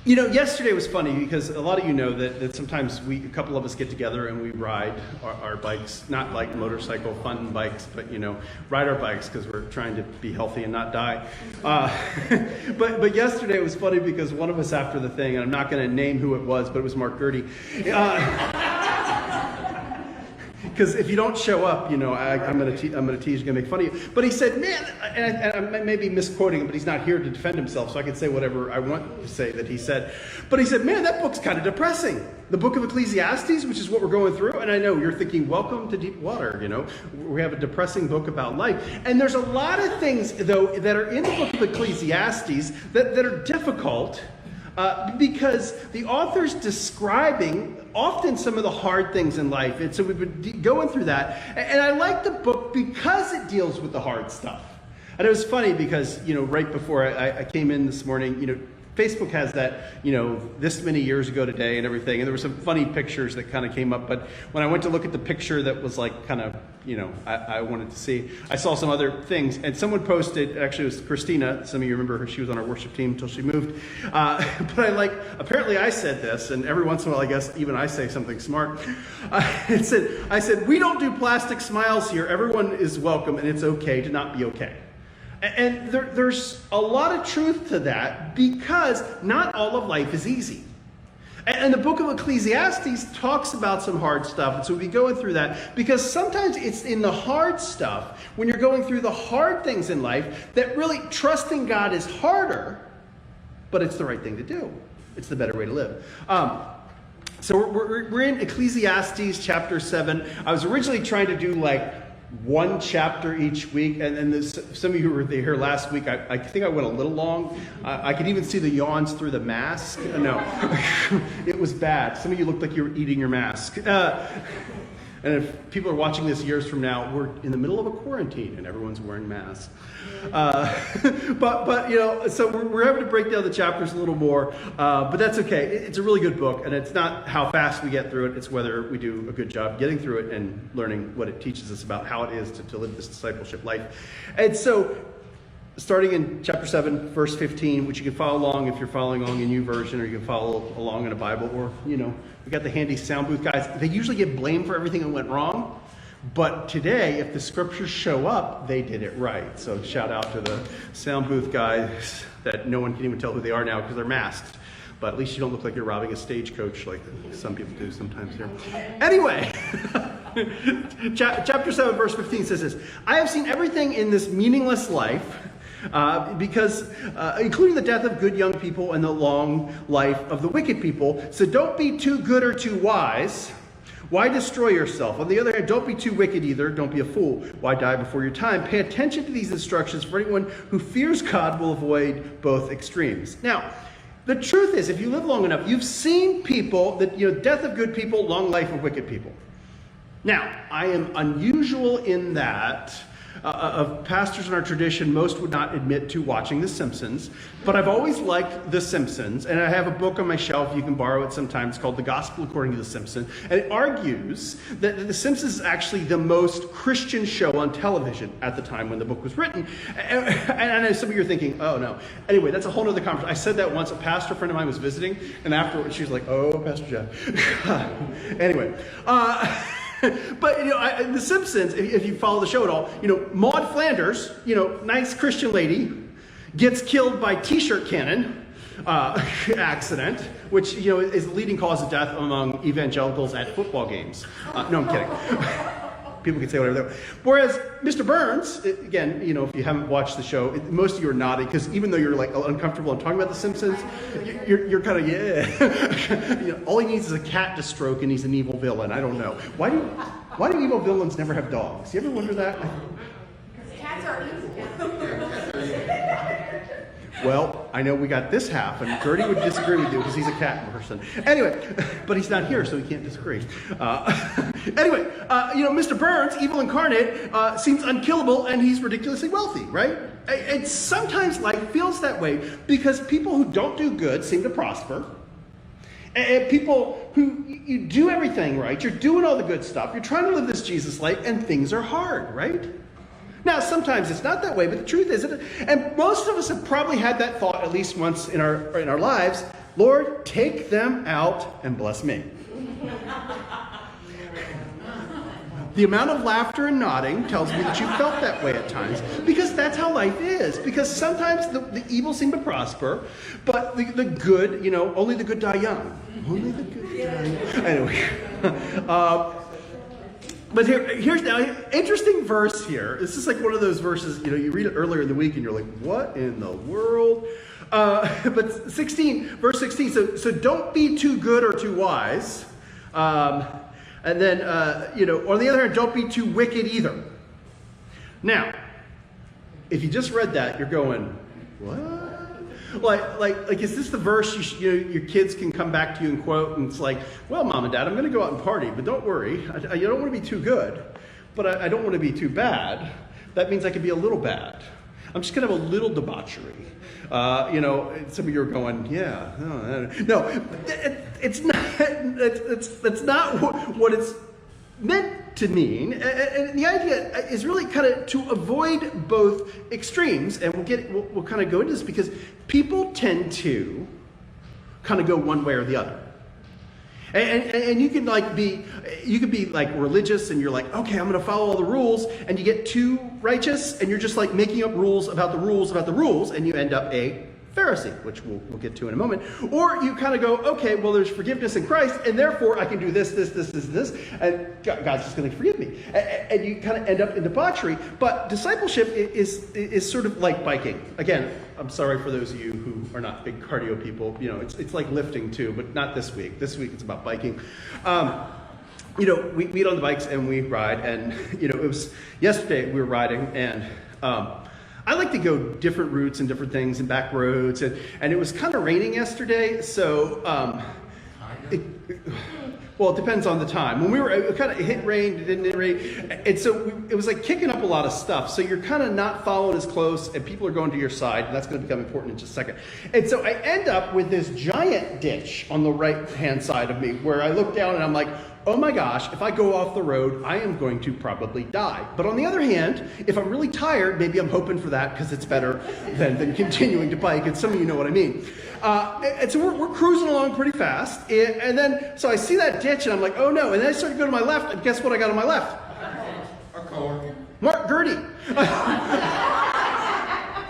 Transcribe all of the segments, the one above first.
Yesterday was funny because a lot of you know that sometimes a couple of us get together and we ride our bikes, not like motorcycle fun bikes, but, ride our bikes because we're trying to be healthy and not die. But yesterday it was funny because one of us after the thing, and I'm not going to name who it was, but it was Mark Gertie. Because if you don't show up, I'm going to tease, you're going to make fun of you. But he said, man, and I may be misquoting him, but he's not here to defend himself, so I can say whatever I want to say that he said. But he said, man, that book's kind of depressing. The book of Ecclesiastes, which is what we're going through, and I know you're thinking, welcome to deep water, We have a depressing book about life. And there's a lot of things, though, that are in the book of Ecclesiastes that are difficult. Because the author's describing often some of the hard things in life. And so we've been going through that. And I like the book because it deals with the hard stuff. And it was funny because, right before I came in this morning, Facebook has that, this many years ago today and everything. And there were some funny pictures that kind of came up. But when I went to look at the picture that was like kind of, I wanted to see, I saw some other things. And someone posted, actually it was Christina. Some of you remember her. She was on our worship team until she moved. But apparently I said this. And every once in a while, I guess, even I say something smart. I said, we don't do plastic smiles here. Everyone is welcome and it's okay to not be okay. And there's a lot of truth to that because not all of life is easy. And the book of Ecclesiastes talks about some hard stuff. And so we'll be going through that because sometimes it's in the hard stuff, when you're going through the hard things in life, that really trusting God is harder, but it's the right thing to do. It's the better way to live. So we're in Ecclesiastes chapter 7. I was originally trying to do one chapter each week, and then some of you who were here last week, I think I went a little long. I could even see the yawns through the mask. No, it was bad. Some of you looked like you were eating your mask. And if people are watching this years from now, we're in the middle of a quarantine and everyone's wearing masks. So we're having to break down the chapters a little more, but that's okay. It's a really good book, and it's not how fast we get through it. It's whether we do a good job getting through it and learning what it teaches us about how it is to live this discipleship life. And so, starting in chapter 7, verse 15, which you can follow along if you're following along in YouVersion, or you can follow along in a Bible, or, we got the handy sound booth guys. They usually get blamed for everything that went wrong. But today, if the scriptures show up, they did it right. So shout out to the sound booth guys that no one can even tell who they are now because they're masked. But at least you don't look like you're robbing a stagecoach like some people do sometimes here. Anyway, chapter 7, verse 15 says this: I have seen everything in this meaningless life, including the death of good young people and the long life of the wicked people. So don't be too good or too wise. Why destroy yourself? On the other hand, don't be too wicked either. Don't be a fool. Why die before your time? Pay attention to these instructions, for anyone who fears God will avoid both extremes. Now, the truth is, if you live long enough, you've seen people that, death of good people, long life of wicked people. Now, I am unusual in that of pastors in our tradition, most would not admit to watching The Simpsons, but I've always liked The Simpsons, and I have a book on my shelf, you can borrow it sometimes, called The Gospel According to The Simpsons, and it argues that The Simpsons is actually the most Christian show on television at the time when the book was written. And I know some of you are thinking, oh no. Anyway, that's a whole other conversation. I said that once, a pastor friend of mine was visiting, and afterwards she was like, oh, Pastor Jeff. Anyway, but, The Simpsons, if you follow the show at all, Maude Flanders, nice Christian lady, gets killed by t-shirt cannon accident, which, is the leading cause of death among evangelicals at football games. No, I'm kidding. People can say whatever they want. Whereas Mr. Burns, again, if you haven't watched the show, most of you are nodding because even though you're uncomfortable in talking about The Simpsons, you're kind of, yeah. All he needs is a cat to stroke and he's an evil villain. I don't know. Why do evil villains never have dogs? You ever wonder that? Because cats are evil. Well, I know we got this half, and Gertie would disagree with you because he's a cat person. Anyway, but he's not here, so he can't disagree. Mr. Burns, evil incarnate, seems unkillable, and he's ridiculously wealthy, right? And sometimes life feels that way because people who don't do good seem to prosper. And people who, you do everything right, you're doing all the good stuff, you're trying to live this Jesus life, and things are hard, right? Now, sometimes it's not that way, but the truth is, and most of us have probably had that thought at least once in our lives, Lord, take them out and bless me. The amount of laughter and nodding tells me that you felt that way at times, because that's how life is. Because sometimes the evil seem to prosper, but the good, only the good die young. Only the good die young. Anyway. But here's now interesting verse here. This is like one of those verses, you read it earlier in the week and you're like, what in the world? But verse 16, so don't be too good or too wise. And then, on the other hand, don't be too wicked either. Now, if you just read that, you're going, what? Like, is this the verse your kids can come back to you and quote, and it's like, well, Mom and Dad, I'm going to go out and party, but don't worry. I don't want to be too good, but I don't want to be too bad. That means I could be a little bad. I'm just going to have a little debauchery. Some of you are going, yeah, no, it's not. That's not what it's meant to mean. And the idea is really kind of to avoid both extremes. And we'll kind of go into this because people tend to kind of go one way or the other. And you can be like religious and you're like, okay, I'm going to follow all the rules, and you get too righteous and you're just like making up rules about the rules, and you end up a Pharisee, which we'll get to in a moment. Or you kind of go, okay, well, there's forgiveness in Christ, and therefore I can do this, and God's just going to forgive me. And you kind of end up in debauchery. But discipleship is sort of like biking. Again, I'm sorry for those of you who are not big cardio people. It's like lifting too, but not this week. This week it's about biking. We get on the bikes and we ride, and it was yesterday we were riding, and I like to go different routes and different things and back roads, and it was kind of raining yesterday, so it depends on the time. When it kind of hit rain, it didn't hit rain, and so it was like kicking up a lot of stuff, so you're kind of not following as close, and people are going to your side, and that's going to become important in just a second. And so I end up with this giant ditch on the right-hand side of me, where I look down and I'm like, oh my gosh, if I go off the road, I am going to probably die. But on the other hand, if I'm really tired, maybe I'm hoping for that because it's better than continuing to bike. And some of you know what I mean. And so we're cruising along pretty fast. And then, so I see that ditch and I'm like, oh no. And then I start to go to my left, and guess what I got on my left? A coworker. Mark Gertie.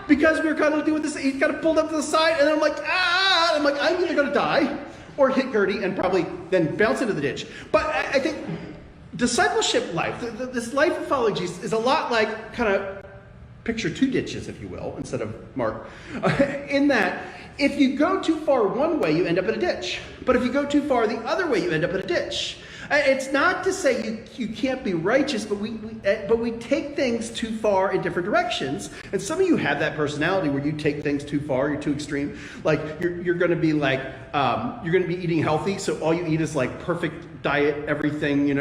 Because we were kind of doing this, he kind of pulled up to the side, and then I'm like, I'm either going to die or hit Gertie and probably then bounce into the ditch. But I think discipleship life, this life of following Jesus, is a lot like kind of picture two ditches, if you will, instead of Mark. In that, if you go too far one way, you end up in a ditch. But if you go too far the other way, you end up in a ditch. It's not to say you can't be righteous, but we take things too far in different directions. And some of you have that personality where you take things too far, you're too extreme. Like you're going to be like you're going to be eating healthy, so all you eat is like perfect diet, everything, and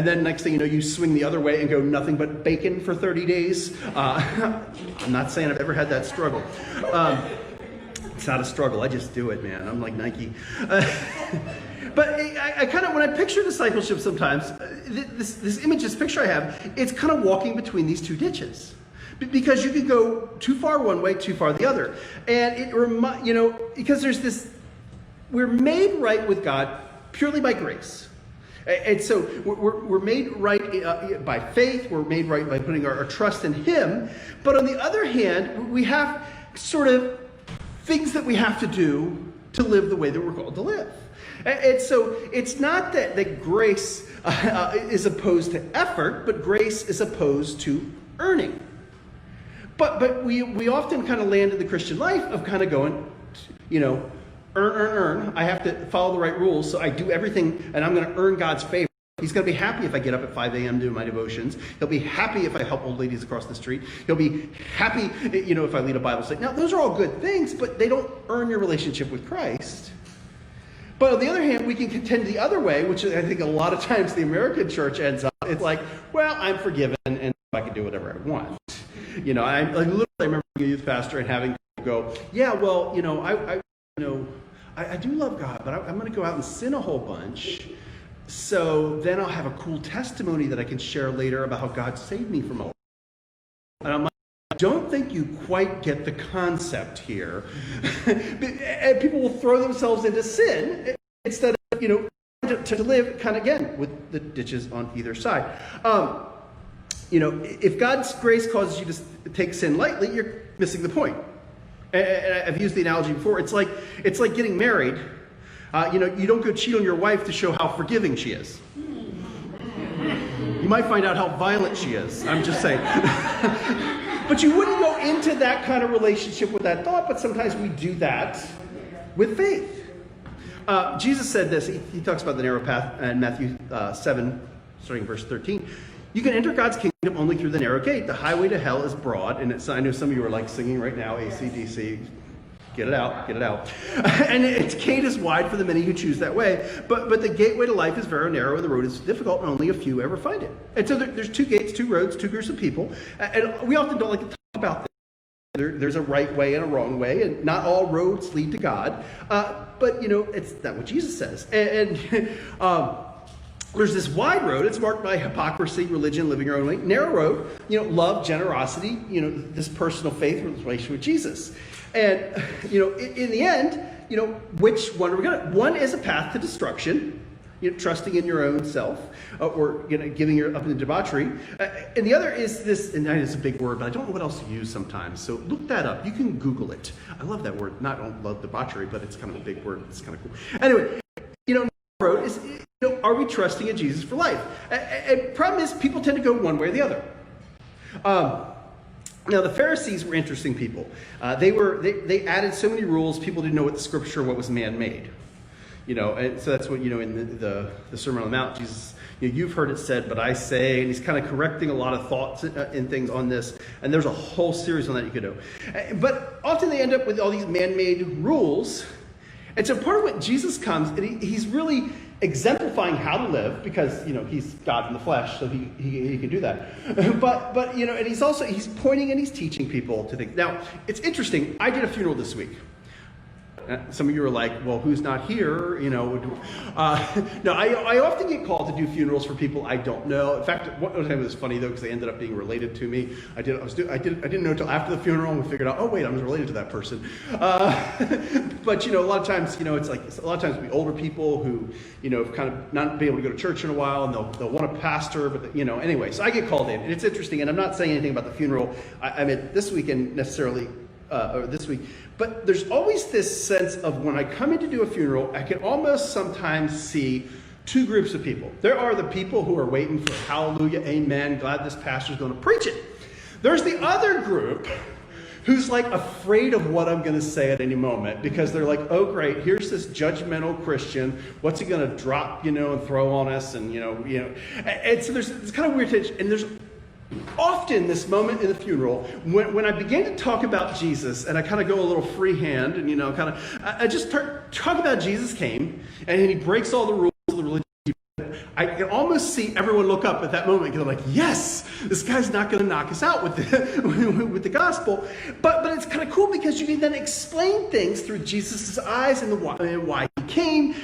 then next thing you know, you swing the other way and go nothing but bacon for 30 days. I'm not saying I've ever had that struggle. It's not a struggle. I just do it, man. I'm like Nike. But I kind of, when I picture discipleship sometimes, this image, this picture I have, it's kind of walking between these two ditches. Because you can go too far one way, too far the other. And because there's this, we're made right with God purely by grace. And so we're made right by faith. We're made right by putting our trust in Him. But on the other hand, we have sort of things that we have to do to live the way that we're called to live. And so it's not that grace is opposed to effort, but grace is opposed to earning. But we often kind of land in the Christian life of kind of going, earn. I have to follow the right rules, so I do everything, and I'm going to earn God's favor. He's going to be happy if I get up at 5 a.m. doing my devotions. He'll be happy if I help old ladies across the street. He'll be happy, if I lead a Bible study. Now, those are all good things, but they don't earn your relationship with Christ. But on the other hand, we can contend the other way, which I think a lot of times the American church ends up. It's like, well, I'm forgiven, and I can do whatever I want. I literally remember being a youth pastor and having people go, yeah, well, I do love God, but I'm going to go out and sin a whole bunch. So then I'll have a cool testimony that I can share later about how God saved me from all. And I'm like, don't think you quite get the concept here. And people will throw themselves into sin instead of, to live kind of, again, with the ditches on either side. If God's grace causes you to take sin lightly, you're missing the point. And I've used the analogy before. It's like getting married. You don't go cheat on your wife to show how forgiving she is. You might find out how violent she is. I'm just saying. But you wouldn't go into that kind of relationship with that thought, but sometimes we do that with faith. Jesus said this. He talks about the narrow path in Matthew 7, starting verse 13. You can enter God's kingdom only through the narrow gate. The highway to hell is broad, and I know some of you are like singing right now, AC/DC. Get it out, get it out. And its gate is wide for the many who choose that way. But the gateway to life is very narrow, and the road is difficult, and only a few ever find it. And so there's two gates, two roads, two groups of people. And we often don't like to talk about this. There's a right way and a wrong way, and not all roads lead to God. But, it's not what Jesus says. And there's this wide road. It's marked by hypocrisy, religion, living your own way. Narrow road, love, generosity, this personal faith relationship with Jesus. And, in the end, which one are we going to? One is a path to destruction, trusting in your own self, or, giving your up in the debauchery. And the other is this, and that is a big word, but I don't know what else to use sometimes. So look that up. You can Google it. I love that word. I don't love debauchery, but it's kind of a big word. It's kind of cool. Anyway, road is, are we trusting in Jesus for life? And problem is, people tend to go one way or the other. Now, the Pharisees were interesting people. They added so many rules, people didn't know what the scripture, what was man-made. And so that's what, in the Sermon on the Mount, Jesus, you've heard it said, but I say, and he's kind of correcting a lot of thoughts and things on this. And there's a whole series on that you could do. But often they end up with all these man-made rules. And so part of what Jesus comes, and he's really exemplifying how to live, because he's God in the flesh, so he can do that. But and he's pointing and he's teaching people to think. Now, it's interesting. I did a funeral this week. Some of you are like, well, who's not here? No, I often get called to do funerals for people I don't know. In fact, one time it was funny though, because they ended up being related to me. I didn't know until after the funeral, and we figured out, oh wait, I was related to that person. But a lot of times, it's like a lot of times we older people who, have kind of not been able to go to church in a while, and they'll want a pastor, but anyway. So I get called in, and it's interesting. And I'm not saying anything about the funeral. I mean, this weekend necessarily. Or this week, but there's always this sense of when I come in to do a funeral, I can almost sometimes see two groups of people. There are the people who are waiting for hallelujah, amen, glad this pastor's going to preach it. There's the other group who's like afraid of what I'm going to say at any moment, because they're like, oh great, here's this judgmental Christian. What's he going to drop, and throw on us, and and so there's this kind of weird tension, and there's often this moment in the funeral when I begin to talk about Jesus, and I kind of go a little freehand, and I just talk about Jesus came and he breaks all the rules of the religion. I can almost see everyone look up at that moment and go like, yes, this guy's not going to knock us out with with the gospel. But it's kind of cool, because you can then explain things through Jesus' eyes and why he came.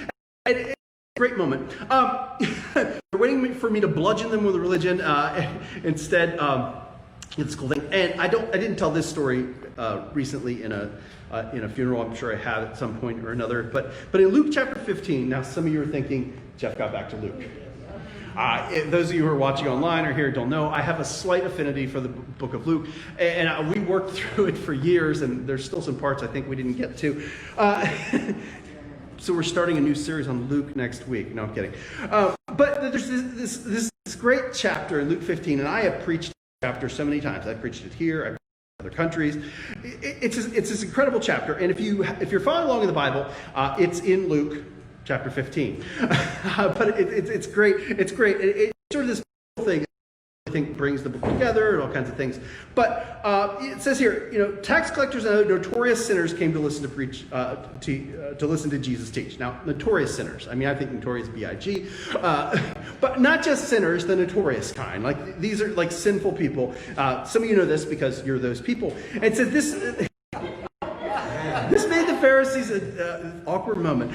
And it's a great moment. They're waiting for me to bludgeon them with religion. Instead, it's a cool thing. And I didn't tell this story recently in a funeral. I'm sure I have at some point or another. But in Luke chapter 15, now some of you are thinking, Jeff got back to Luke. Those of you who are watching online or here don't know, I have a slight affinity for the book of Luke. And we worked through it for years, and there's still some parts I think we didn't get to. So we're starting a new series on Luke next week. No, I'm kidding. But there's this great chapter in Luke 15, and I have preached the chapter so many times. I've preached it here, I've preached it in other countries. It's this incredible chapter, and if you're following along in the Bible, it's in Luke chapter 15. But it's great. It's great. It's sort of this thing. I think brings the book together and all kinds of things. But it says here, tax collectors and other notorious sinners came to listen to listen to Jesus teach. Now, notorious sinners. I mean, I think notorious B-I-G. But not just sinners, the notorious kind. Like, these are like sinful people. Some of you know this because you're those people. And it said this made the Pharisees an awkward moment.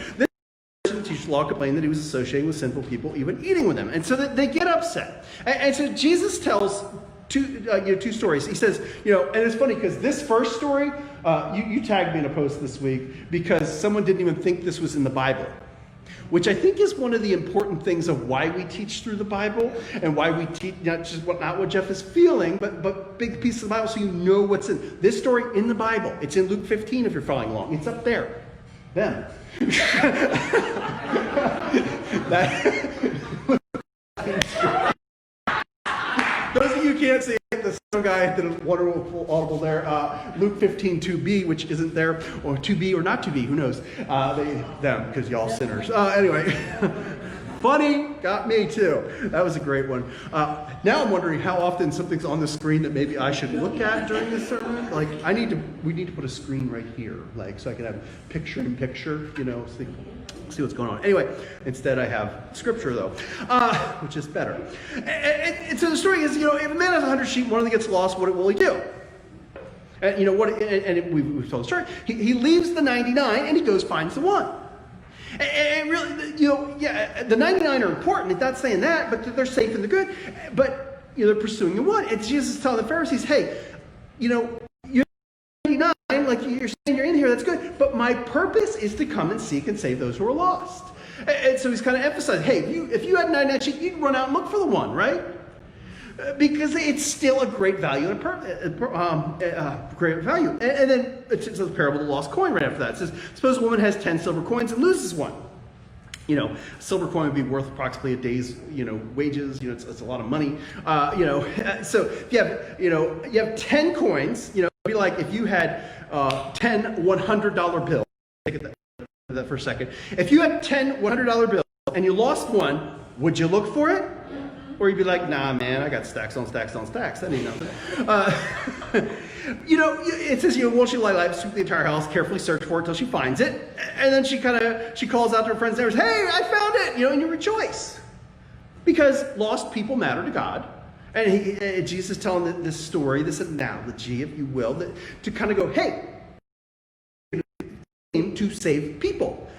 Teacher law complained that he was associating with sinful people, even eating with them. And so they get upset. And so Jesus tells two stories. He says, and it's funny because this first story, you tagged me in a post this week because someone didn't even think this was in the Bible, which I think is one of the important things of why we teach through the Bible and why we teach not what Jeff is feeling, but big pieces of the Bible so you know what's in. This story in the Bible, it's in Luke 15 if you're following along. It's up there. Them. Those of you who can't see it, the sound guy did a wonderful audible there. Luke 15, 2b, which isn't there, or 2b or not 2b, who knows? Them, because y'all sinners. Anyway, funny, got me too. That was a great one. Now I'm wondering how often something's on the screen that maybe I should look at during this sermon. Like, we need to put a screen right here, like, so I can have picture in picture, see what's going on. Anyway, instead I have scripture though, which is better. And so the story is, if a man has 100 sheep, one of them gets lost, what will he do? And we've told the story. He leaves the 99 and he goes finds the one. And really, the 99 are important. It's not saying that, but they're safe and they're good. But they're pursuing the one. It's Jesus telling the Pharisees, hey, you're 99, like you're saying you're in here, that's good. But my purpose is to come and seek and save those who are lost. And so he's kind of emphasizing, hey, if you had 99 sheep, you'd run out and look for the one, right? Because it's still a great value and great value. And then it's the parable of the lost coin right after that. It says, suppose a woman has 10 silver coins and loses one. A silver coin would be worth approximately a day's, wages. It's a lot of money. So if you have 10 coins. It'd be like if you had 10 $100 bills. Take that for a second. If you had 10 $100 bills and you lost one, would you look for it? Or you'd be like, nah, man, I got stacks on stacks on stacks. That ain't nothing. It says, won't she lie live, sweep the entire house, carefully search for it till she finds it. And then she calls out to her friends and neighbors, hey, I found it, and you rejoice. Because lost people matter to God. And Jesus is telling this story, this analogy, if you will, to kind of go, hey, to save people.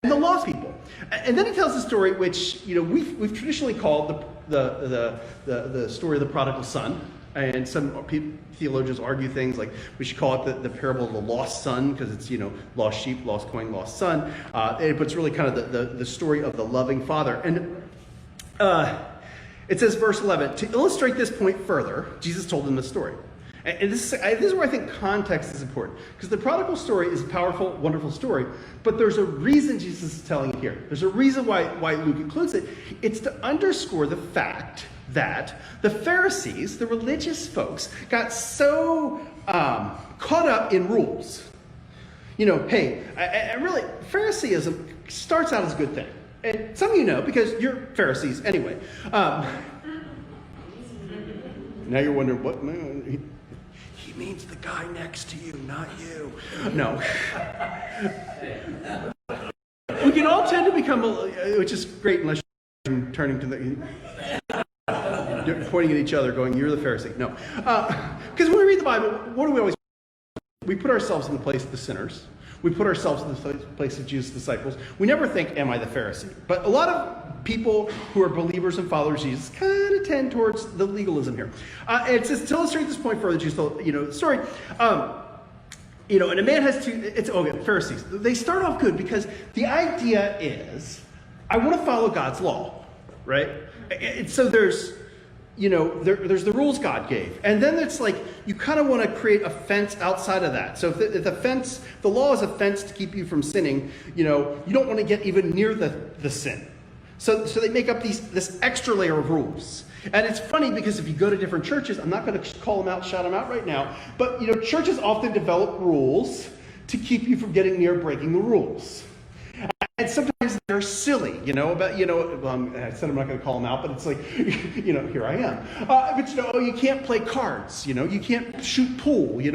And the lost people. And then he tells the story which, we've traditionally called the story of the prodigal son. And some theologians argue things like we should call it the parable of the lost son because it's, lost sheep, lost coin, lost son. But it's really kind of the story of the loving father. And it says, verse 11, to illustrate this point further, Jesus told them the story. And this is where I think context is important. Because the prodigal story is a powerful, wonderful story. But there's a reason Jesus is telling it here. There's a reason why Luke includes it. It's to underscore the fact that the Pharisees, the religious folks, got so caught up in rules. Really, Phariseeism starts out as a good thing. And some of you know, because you're Pharisees anyway. Now you're wondering, what? He means the guy next to you, not you. No. We can all tend to become, which is great unless you're turning to pointing at each other going, you're the Pharisee. No. Because when we read the Bible, what do we always do? We put ourselves in the place of the sinners. We put ourselves in the place of Jesus' disciples. We never think, am I the Pharisee? But a lot of people who are believers and followers of Jesus kind of tend towards the legalism here. It says, to illustrate this point further, Jesus told, the story. And a man has Pharisees. They start off good because the idea is, I want to follow God's law, right? And so there's the rules God gave. And then it's like, you kind of want to create a fence outside of that. So if the law is a fence to keep you from sinning, you don't want to get even near the sin. So they make up this extra layer of rules. And it's funny because if you go to different churches, I'm not going to call them out, shout them out right now, but churches often develop rules to keep you from getting near breaking the rules. And sometimes they're silly, I said I'm not going to call them out, but it's like, here I am. But you can't play cards, you can't shoot pool, you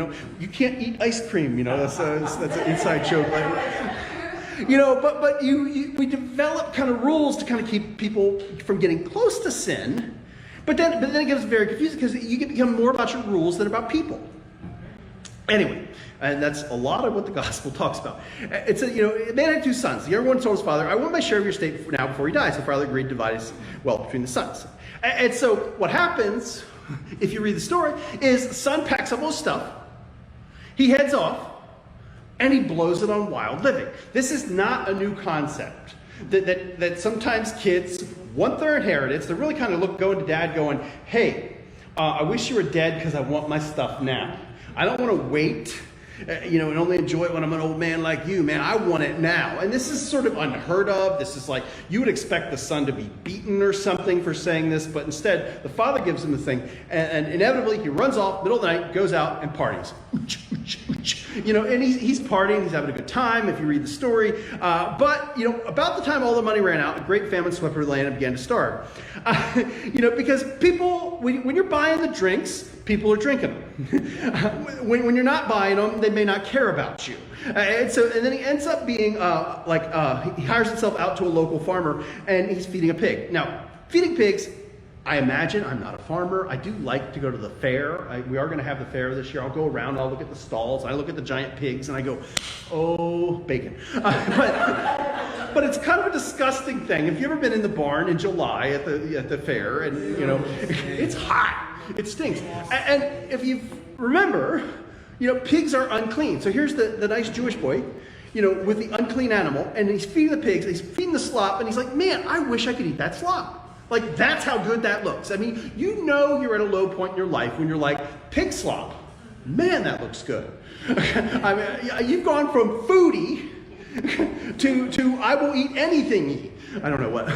can't eat ice cream, that's an inside joke. But we develop kind of rules to kind of keep people from getting close to sin. But then it gets very confusing because you become more about your rules than about people. Anyway, and that's a lot of what the gospel talks about. It's a man had two sons. The younger one told his father, I want my share of your estate now before he dies. The father agreed to divide his wealth between the sons. And so what happens if you read the story, is son packs up all his stuff, he heads off, and he blows it on wild living. This is not a new concept. That sometimes kids want their inheritance. They're really kind of going to dad going, hey, I wish you were dead because I want my stuff now. I don't want to wait, and only enjoy it when I'm an old man like you. Man, I want it now. And this is sort of unheard of. This is like, you would expect the son to be beaten or something for saying this, but instead, the father gives him the thing, and inevitably, he runs off, middle of the night, goes out and parties. And he's partying, he's having a good time, if you read the story. But about the time all the money ran out, a great famine swept over the land and began to starve. Because people, when you're buying the drinks, people are drinking them. when you're not buying them, they may not care about you. And then he ends up being he hires himself out to a local farmer, and he's feeding a pig. Now, feeding pigs, I imagine, I'm not a farmer. I do like to go to the fair. We are going to have the fair this year. I'll go around, I'll look at the stalls, I look at the giant pigs, and I go, oh, bacon. But it's kind of a disgusting thing. Have you ever been in the barn in July at the fair, and it's hot, it stinks. And if you remember, pigs are unclean. So here's the nice Jewish boy, with the unclean animal, and he's feeding the pigs, and he's feeding the slop, and he's like, man, I wish I could eat that slop. Like, that's how good that looks. I mean, you're at a low point in your life when you're like, pig slop, man, that looks good. I mean, you've gone from foodie to I will eat anything. I don't know what.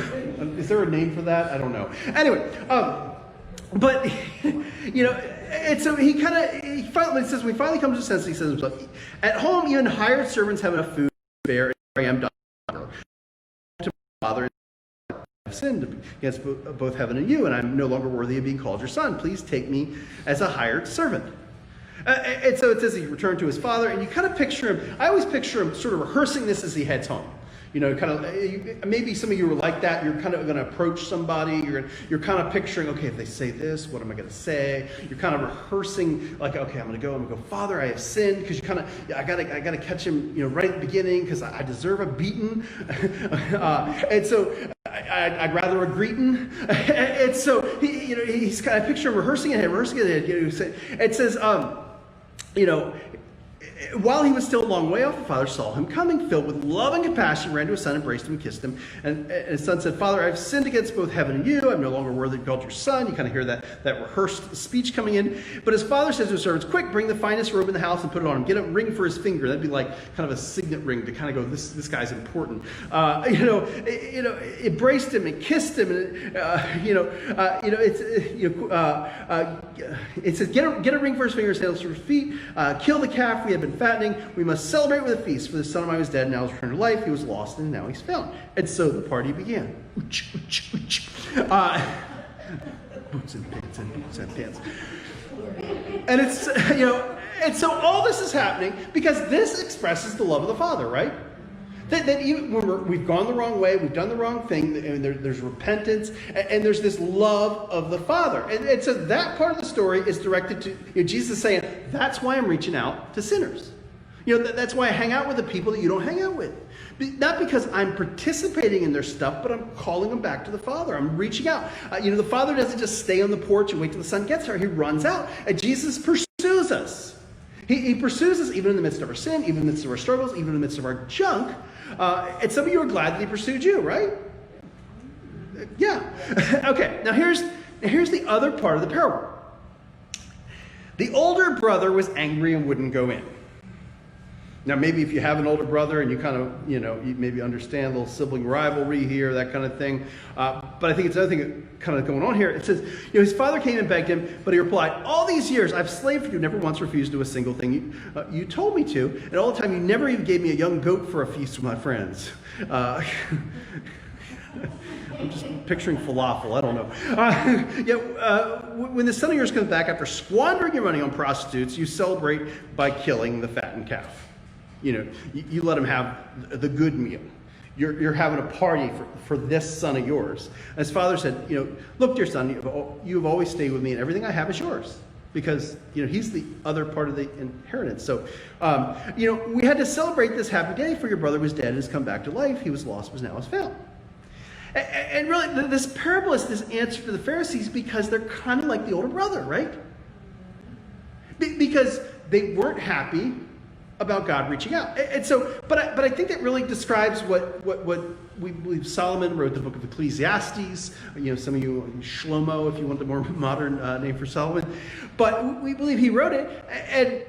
Is there a name for that? I don't know. Anyway, but, and so he finally says, when he finally comes to sense, he says, at home, even hired servants have enough food to bear, I am done. To my father, sinned against both heaven and you, and I'm no longer worthy of being called your son. Please take me as a hired servant. And so it says he returned to his father, and you kind of picture him, I always picture him sort of rehearsing this as he heads home. Maybe some of you are like that. You're kind of going to approach somebody. You're kind of picturing, okay, if they say this, what am I going to say? You're kind of rehearsing, like, okay, I'm going to go, Father, I have sinned, because I got to catch him, right at the beginning, because I deserve a beating, and so I'd rather a greeting, and so he's kind of picturing rehearsing it. It says, while he was still a long way off, the father saw him coming, filled with love and compassion, ran to his son, embraced him, and kissed him. And his son said, Father, I've sinned against both heaven and you. I'm no longer worthy to be called your son. You kind of hear that rehearsed speech coming in. But his father says to his servants, quick, bring the finest robe in the house and put it on him. Get a ring for his finger. That'd be like kind of a signet ring to kind of go, this guy's important. Embraced him and kissed him. And, it says, get a ring for his fingers, sandals for his feet. Kill the calf we have been fattening. We must celebrate with a feast, for the son of mine was dead, now he's returned to life. He was lost, and now he's found. And so the party began. Boots and pants and boots and pants. And it's, and so all this is happening because this expresses the love of the Father, right? That even when we've gone the wrong way, we've done the wrong thing, and there's repentance, and there's this love of the Father. And so that part of the story is directed to, Jesus is saying, that's why I'm reaching out to sinners. That's why I hang out with the people that you don't hang out with. Not because I'm participating in their stuff, but I'm calling them back to the Father. I'm reaching out. The Father doesn't just stay on the porch and wait till the sun gets there. He runs out, and Jesus pursues us. He pursues us even in the midst of our sin, even in the midst of our struggles, even in the midst of our junk. And some of you are glad that he pursued you, right? Yeah. Okay, now here's the other part of the parable. The older brother was angry and wouldn't go in. Now, maybe if you have an older brother and you kind of, you maybe understand a little sibling rivalry here, that kind of thing. But I think it's another thing kind of going on here. It says, his father came and begged him, but he replied, all these years I've slaved for you, never once refused to do a single thing you told me to. And all the time you never even gave me a young goat for a feast with my friends. I'm just picturing falafel. I don't know. When the son of yours comes back after squandering your money on prostitutes, you celebrate by killing the fattened calf. You let him have the good meal. You're having a party for this son of yours. And his father said, look, dear son, you have always stayed with me, and everything I have is yours. Because, he's the other part of the inheritance. So, we had to celebrate this happy day, for your brother was dead and has come back to life. He was lost, but now is found. And really, this parable is this answer to the Pharisees because they're kind of like the older brother, right? Because they weren't happy about God reaching out. And so, but I think that really describes what we believe Solomon wrote the book of Ecclesiastes. Some of you, Shlomo, if you want the more modern name for Solomon. But we believe he wrote it. And,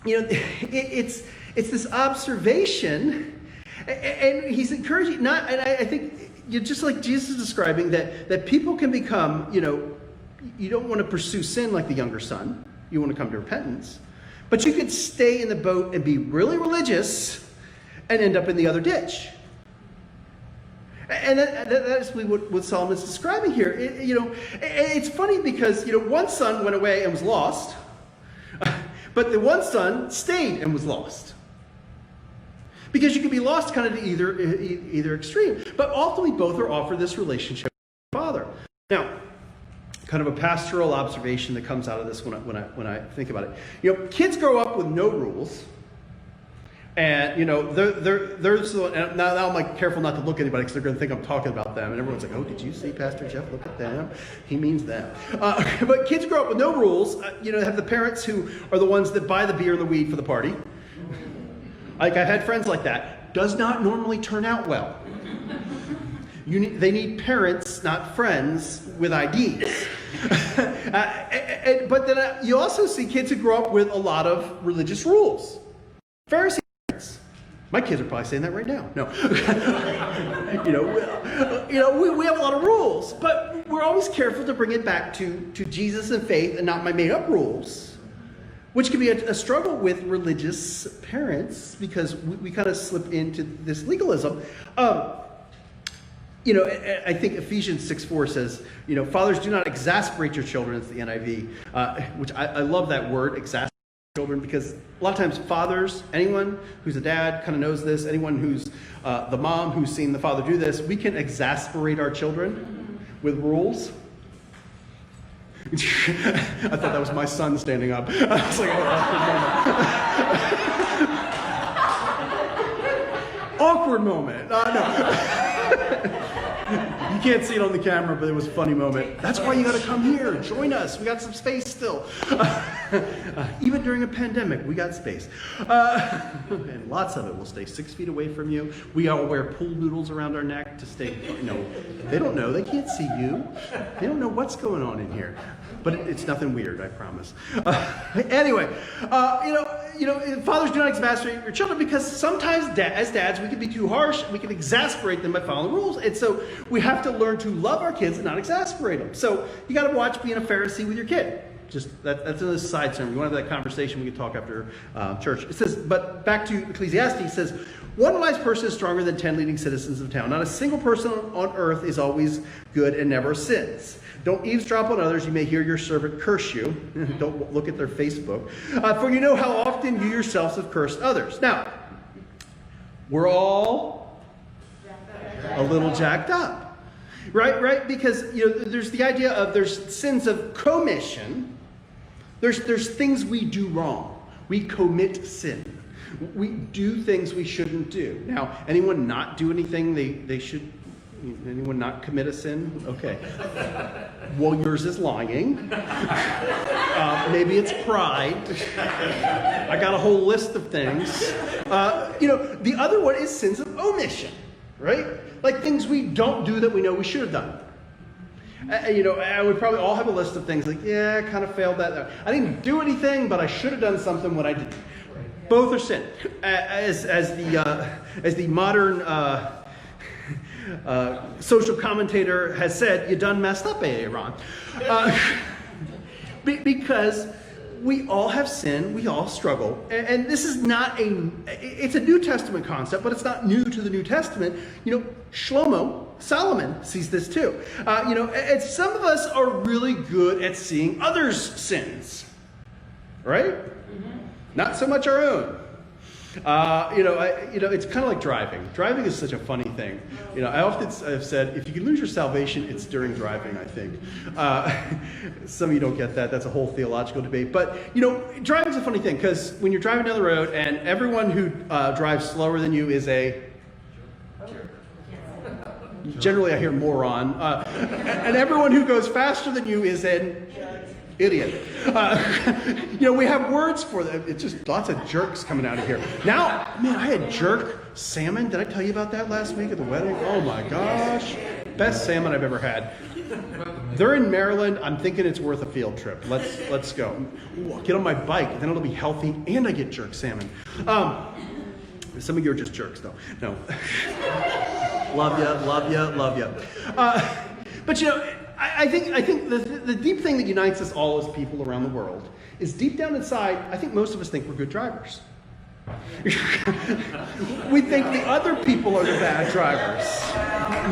it's this observation. And he's encouraging, and I think, just like Jesus is describing, that people can become, you don't want to pursue sin like the younger son. You want to come to repentance. But you could stay in the boat and be really religious and end up in the other ditch. And that is what Solomon's describing here. It's funny because, one son went away and was lost, but the one son stayed and was lost. Because you can be lost kind of to either extreme. But ultimately, both are offered this relationship with the Father. Now, kind of a pastoral observation that comes out of this when I think about it. Kids grow up with no rules, and there's and now I'm like careful not to look at anybody because they're going to think I'm talking about them, and everyone's like, "Oh, did you see Pastor Jeff? Look at them. He means them." But kids grow up with no rules. Have the parents who are the ones that buy the beer and the weed for the party. Like I've had friends like that. Does not normally turn out well. They need parents, not friends, with IDs. But then you also see kids who grow up with a lot of religious rules. Pharisee parents. My kids are probably saying that right now. No. We have a lot of rules, but we're always careful to bring it back to Jesus and faith and not my made-up rules, which can be a struggle with religious parents because we kind of slip into this legalism. I think Ephesians 6:4 says, fathers, do not exasperate your children. It's the NIV, which I love that word, exasperate children, because a lot of times fathers, anyone who's a dad kind of knows this, anyone who's the mom who's seen the father do this, we can exasperate our children with rules. I thought that was my son standing up. I was like, awkward moment. No. You can't see it on the camera, but it was a funny moment. That's why you got to come here. Join us. We got some space still. Even during a pandemic, we got space. And lots of it. We'll stay 6 feet away from you. We all wear pool noodles around our neck to stay, they don't know. They can't see you. They don't know what's going on in here. But it's nothing weird, I promise. Anyway, fathers, do not exasperate your children because sometimes as dads, we can be too harsh. We can exasperate them by following the rules. And so we have to learn to love our kids and not exasperate them. So you got to watch being a Pharisee with your kid. That's another side sermon. You want to have that conversation, we can talk after church. It says, but back to Ecclesiastes, it says, one wise person is stronger than 10 leading citizens of town. Not a single person on earth is always good and never sins. Don't eavesdrop on others. You may hear your servant curse you. Don't look at their Facebook. For you know how often you yourselves have cursed others. Now, we're all a little jacked up. Right? Because there's the idea of there's sins of commission. There's things we do wrong. We commit sin. We do things we shouldn't do. Now, anyone not do anything they should? Anyone not commit a sin? Okay. Well, yours is lying. Maybe it's pride. I got a whole list of things. The other one is sins of omission, right? Like things we don't do that we know we should have done. I would probably all have a list of things like, I kind of failed that. I didn't do anything, but I should have done something when I didn't. Both are sin. As the modern social commentator has said, you done messed up, Aaron. Because we all have sin, we all struggle. And this is not it's a New Testament concept, but it's not new to the New Testament. Solomon sees this too. And some of us are really good at seeing others' sins, right? Mm-hmm. Not so much our own. It's kind of like driving. Driving is such a funny thing. I often have said, if you can lose your salvation, it's during driving, I think. Some of you don't get that. That's a whole theological debate. But, driving's a funny thing because when you're driving down the road and everyone who drives slower than you is a... Generally, I hear moron. And everyone who goes faster than you is an idiot. We have words for them. It's just lots of jerks coming out of here. Now, man, I had jerk salmon. Did I tell you about that last week at the wedding? Oh my gosh. Best salmon I've ever had. They're in Maryland. I'm thinking it's worth a field trip. Let's go. Ooh, I'll get on my bike, then it'll be healthy, and I get jerk salmon. Some of you are just jerks, though. No. Love ya. But I think the deep thing that unites us all as people around the world is deep down inside, I think most of us think we're good drivers. We think the other people are the bad drivers.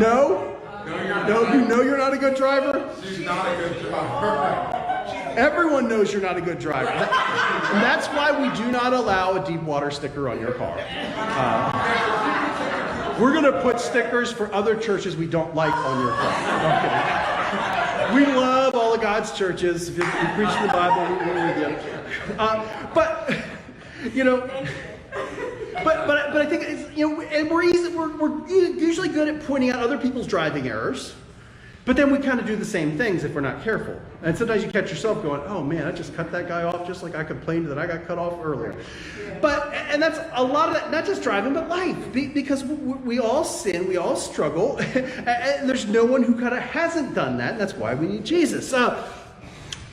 No? No, you know you're not a good driver? She's not a good driver. Everyone knows you're not a good driver. And that's why we do not allow a deep water sticker on your car. We're going to put stickers for other churches we don't like on your car. No, I'm kidding. We love all of God's churches. If you preach the Bible, we're with you. But I think it's, and we're usually good at pointing out other people's driving errors, but then we kind of do the same things if we're not careful. And sometimes you catch yourself going, "Oh man, I just cut that guy off just like I complained that I got cut off earlier." And that's a lot of that, not just driving, but life, because we all sin, we all struggle, and there's no one who kind of hasn't done that. And that's why we need Jesus.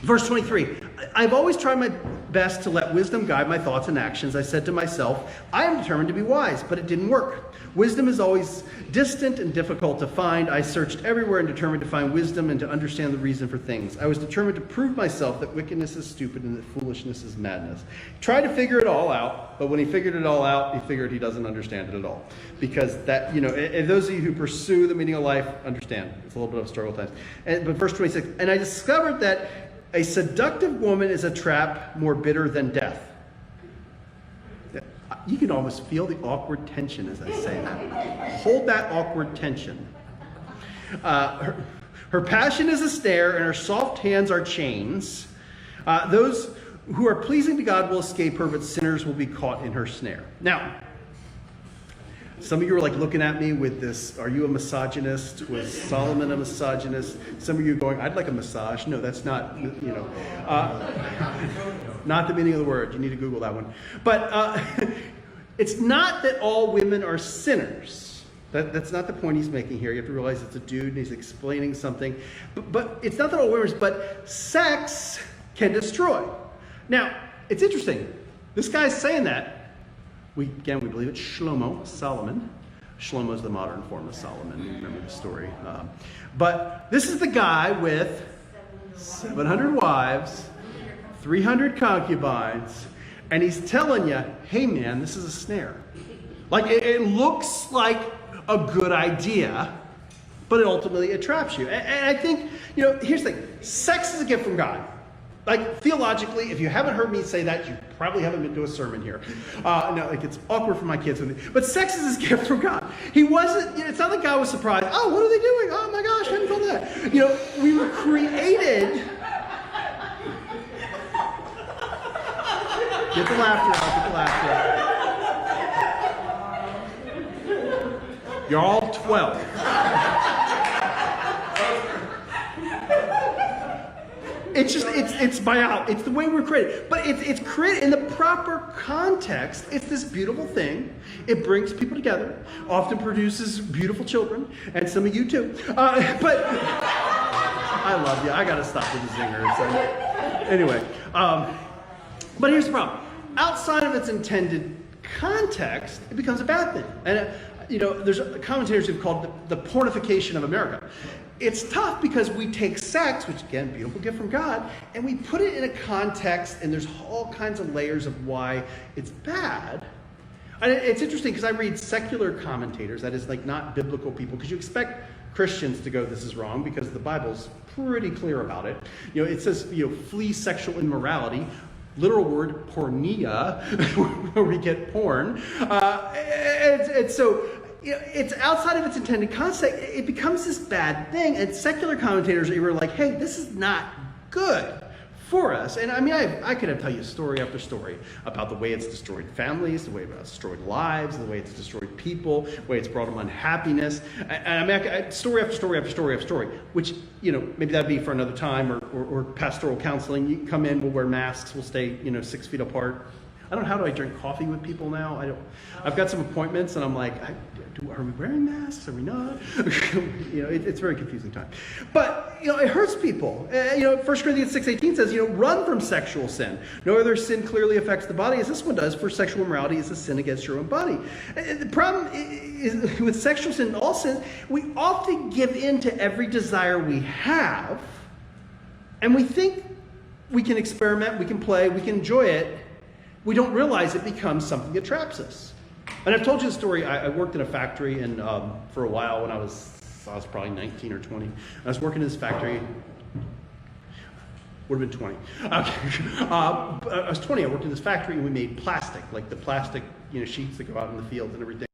Verse 23, I've always tried my best to let wisdom guide my thoughts and actions. I said to myself, I am determined to be wise, but it didn't work. Wisdom is always distant and difficult to find. I searched everywhere and determined to find wisdom and to understand the reason for things. I was determined to prove myself that wickedness is stupid and that foolishness is madness. He tried to figure it all out, but when he figured it all out, he figured he doesn't understand it at all. Because that, and those of you who pursue the meaning of life understand. It's a little bit of a struggle at times. But verse 26, and I discovered that a seductive woman is a trap more bitter than death. You can almost feel the awkward tension as I say that. Hold that awkward tension. Her passion is a snare, and her soft hands are chains. Those who are pleasing to God will escape her, but sinners will be caught in her snare. Now, some of you are looking at me with this, are you a misogynist? Was Solomon a misogynist? Some of you are going, I'd like a massage. No, that's not, not the meaning of the word. You need to Google that one. But it's not that all women are sinners. That's not the point he's making here. You have to realize it's a dude and he's explaining something. But it's not that all women, but sex can destroy. Now, it's interesting. This guy's saying that. We believe it's Solomon. Shlomo's the modern form of Solomon. You remember the story. But this is the guy with 700 wives, 300 concubines, and he's telling you, hey man, this is a snare. It looks like a good idea, but ultimately it traps you. And I think, here's the thing. Sex is a gift from God. Theologically, if you haven't heard me say that, you probably haven't been to a sermon here. It's awkward for my kids. But sex is his gift from God. He wasn't, it's not like God was surprised. Oh, what are they doing? Oh my gosh, I hadn't thought of that. We were created. Get the laughter out. You're all 12. It's biology. It's the way we're created. But it's created in the proper context. It's this beautiful thing. It brings people together. Often produces beautiful children. And some of you too. But I love you. I got to stop with the zingers. Anyway. But here's the problem. Outside of its intended context, it becomes a bad thing. And, there's commentators who've called it the pornification of America. It's tough because we take sex, which again, beautiful gift from God, and we put it in a context, and there's all kinds of layers of why it's bad. And it's interesting because I read secular commentators, that is not biblical people, because you expect Christians to go, this is wrong, because the Bible's pretty clear about it. It says, flee sexual immorality. Literal word, porneia, where we get porn. And so it's outside of its intended context. It becomes this bad thing. And secular commentators are like, hey, this is not good. for us. And I mean, I could tell you story after story about the way it's destroyed families, the way it's destroyed lives, the way it's destroyed people, the way it's brought them unhappiness. And I mean, story after story after story after story, which, maybe that'd be for another time, or pastoral counseling. You come in, we'll wear masks, we'll stay, 6 feet apart. I don't know, how do I drink coffee with people now? I've got some appointments and I'm like, are we wearing masks? Are we not? It's a very confusing time. But, it hurts people. 1 Corinthians 6:18 says, run from sexual sin. No other sin clearly affects the body as this one does, for sexual immorality is a sin against your own body. The problem is with sexual sin and all sins, we often give in to every desire we have, and we think we can experiment, we can play, we can enjoy it. We don't realize it becomes something that traps us. And I've told you the story. I worked in a factory and for a while when I was probably 19 or 20. I was working in this factory. Would have been 20. Okay. I was 20. I worked in this factory and we made plastic, like the plastic sheets that go out in the field and everything.